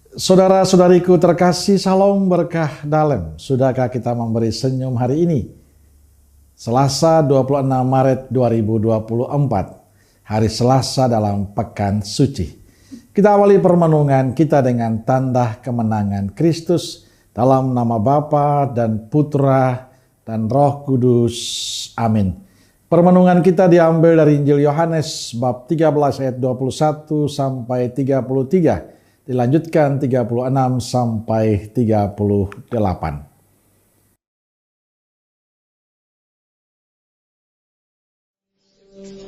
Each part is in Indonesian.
Saudara-saudariku terkasih, salam berkah dalam. Sudahkah kita memberi senyum hari ini? Selasa 26 Maret 2024, hari Selasa dalam Pekan Suci. Kita awali permenungan kita dengan tanda kemenangan Kristus dalam nama Bapa dan Putra dan Roh Kudus. Amin. Permenungan kita diambil dari Injil Yohanes bab 13 ayat 21 sampai 33. Dilanjutkan 36 sampai 38.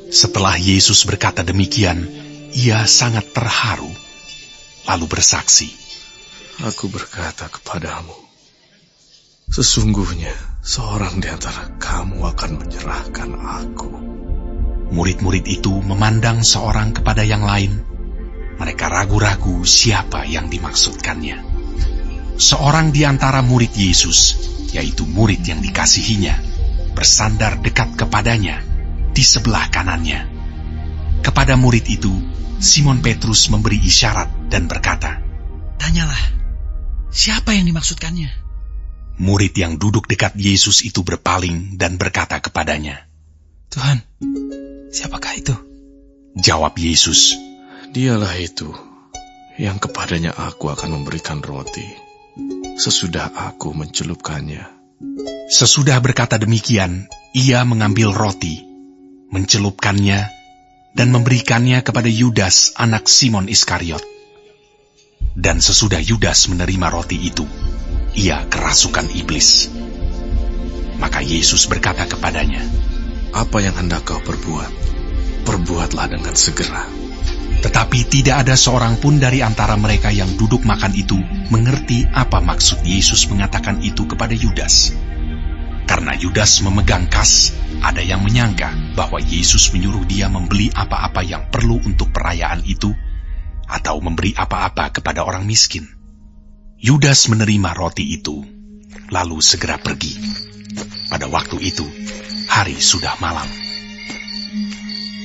Setelah Yesus berkata demikian, ia sangat terharu, lalu bersaksi, "Aku berkata kepadamu, sesungguhnya seorang di antara kamu akan menyerahkan aku." Murid-murid itu memandang seorang kepada yang lain. Mereka ragu-ragu siapa yang dimaksudkannya. Seorang di antara murid Yesus, yaitu murid yang dikasihinya, bersandar dekat kepadanya, di sebelah kanannya. Kepada murid itu, Simon Petrus memberi isyarat dan berkata, "Tanyalah, siapa yang dimaksudkannya?" Murid yang duduk dekat Yesus itu berpaling dan berkata kepadanya, "Tuhan, siapakah itu?" Jawab Yesus, "Dialah itu yang kepadanya aku akan memberikan roti, sesudah aku mencelupkannya." Sesudah berkata demikian, ia mengambil roti, mencelupkannya, dan memberikannya kepada Yudas anak Simon Iskariot. Dan sesudah Yudas menerima roti itu, ia kerasukan iblis. Maka Yesus berkata kepadanya, "Apa yang hendak kau perbuat, perbuatlah dengan segera." Tetapi tidak ada seorang pun dari antara mereka yang duduk makan itu mengerti apa maksud Yesus mengatakan itu kepada Yudas. Karena Yudas memegang kas, ada yang menyangka bahwa Yesus menyuruh dia membeli apa-apa yang perlu untuk perayaan itu, atau memberi apa-apa kepada orang miskin. Yudas menerima roti itu, lalu segera pergi. Pada waktu itu, hari sudah malam.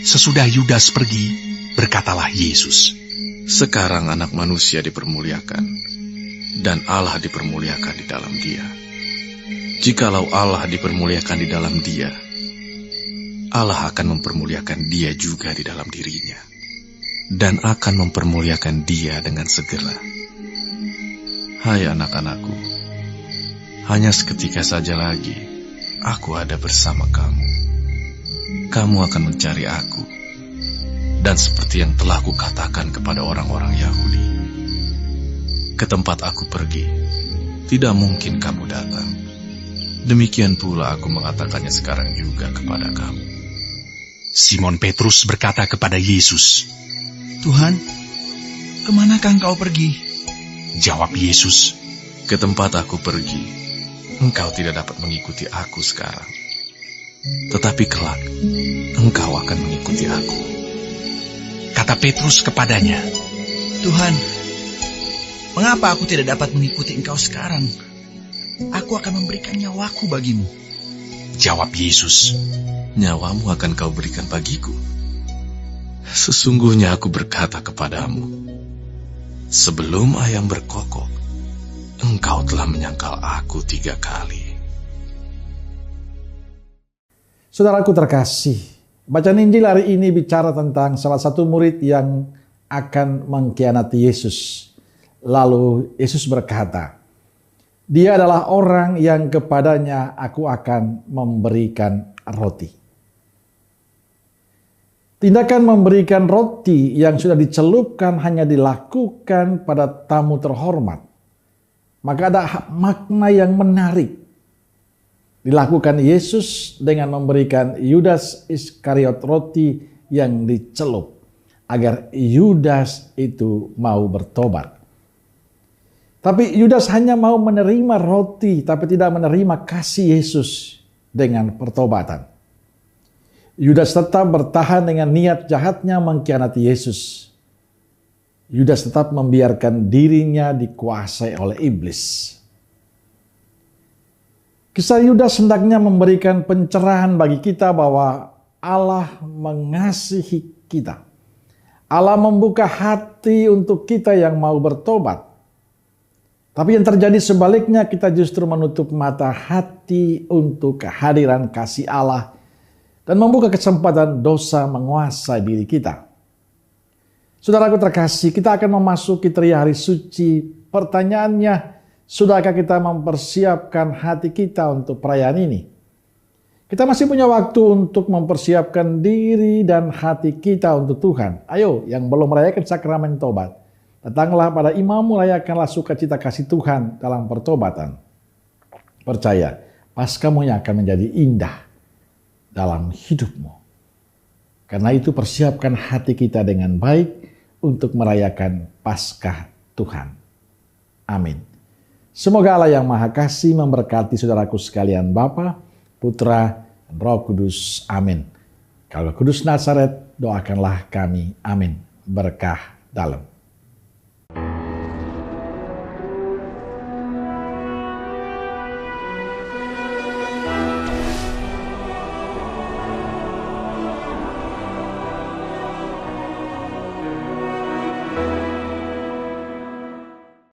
Sesudah Yudas pergi, berkatalah Yesus, "Sekarang anak manusia dipermuliakan, dan Allah dipermuliakan di dalam dia. Jikalau Allah dipermuliakan di dalam dia, Allah akan mempermuliakan dia juga di dalam dirinya, dan akan mempermuliakan dia dengan segera. Hai anak-anakku, hanya seketika saja lagi aku ada bersama kamu. Kamu akan mencari aku, dan seperti yang telah kukatakan kepada orang-orang Yahudi, ke tempat aku pergi, tidak mungkin kamu datang. Demikian pula aku mengatakannya sekarang juga kepada kamu." Simon Petrus berkata kepada Yesus, "Tuhan, kemanakah engkau pergi?" Jawab Yesus, "Ke tempat aku pergi, engkau tidak dapat mengikuti aku sekarang. Tetapi kelak, engkau akan mengikuti aku." Kata Petrus kepadanya, "Tuhan, mengapa aku tidak dapat mengikuti engkau sekarang? Aku akan memberikan nyawaku bagimu." Jawab Yesus, "Nyawamu akan kau berikan bagiku. Sesungguhnya aku berkata kepadamu, sebelum ayam berkokok, engkau telah menyangkal aku 3 kali." Saudaraku terkasih, bacaan Injil hari ini bicara tentang salah satu murid yang akan mengkhianati Yesus. Lalu Yesus berkata, dia adalah orang yang kepadanya aku akan memberikan roti. Tindakan memberikan roti yang sudah dicelupkan hanya dilakukan pada tamu terhormat. Maka ada makna yang menarik. Dilakukan Yesus dengan memberikan Yudas Iskariot roti yang dicelup, agar Yudas itu mau bertobat. Tapi Yudas hanya mau menerima roti, tapi tidak menerima kasih Yesus dengan pertobatan. Yudas tetap bertahan dengan niat jahatnya mengkhianati Yesus. Yudas tetap membiarkan dirinya dikuasai oleh iblis. Kisah Yudas hendaknya memberikan pencerahan bagi kita bahwa Allah mengasihi kita. Allah membuka hati untuk kita yang mau bertobat. Tapi yang terjadi sebaliknya, kita justru menutup mata hati untuk kehadiran kasih Allah dan membuka kesempatan dosa menguasai diri kita. Saudaraku terkasih, kita akan memasuki Tria Hari Suci. Pertanyaannya, sudahkah kita mempersiapkan hati kita untuk perayaan ini? Kita masih punya waktu untuk mempersiapkan diri dan hati kita untuk Tuhan. Ayo, yang belum merayakan sakramen tobat, datanglah pada imam, merayakanlah sukacita kasih Tuhan dalam pertobatan. Percaya, Paskahmu yang akan menjadi indah dalam hidupmu. Karena itu persiapkan hati kita dengan baik untuk merayakan Paskah Tuhan. Amin. Semoga Allah yang Maha Kasih memberkati saudaraku sekalian, Bapa, Putra, dan Roh Kudus. Amin. Kalau Kudus Nazaret, doakanlah kami. Amin. Berkah dalam.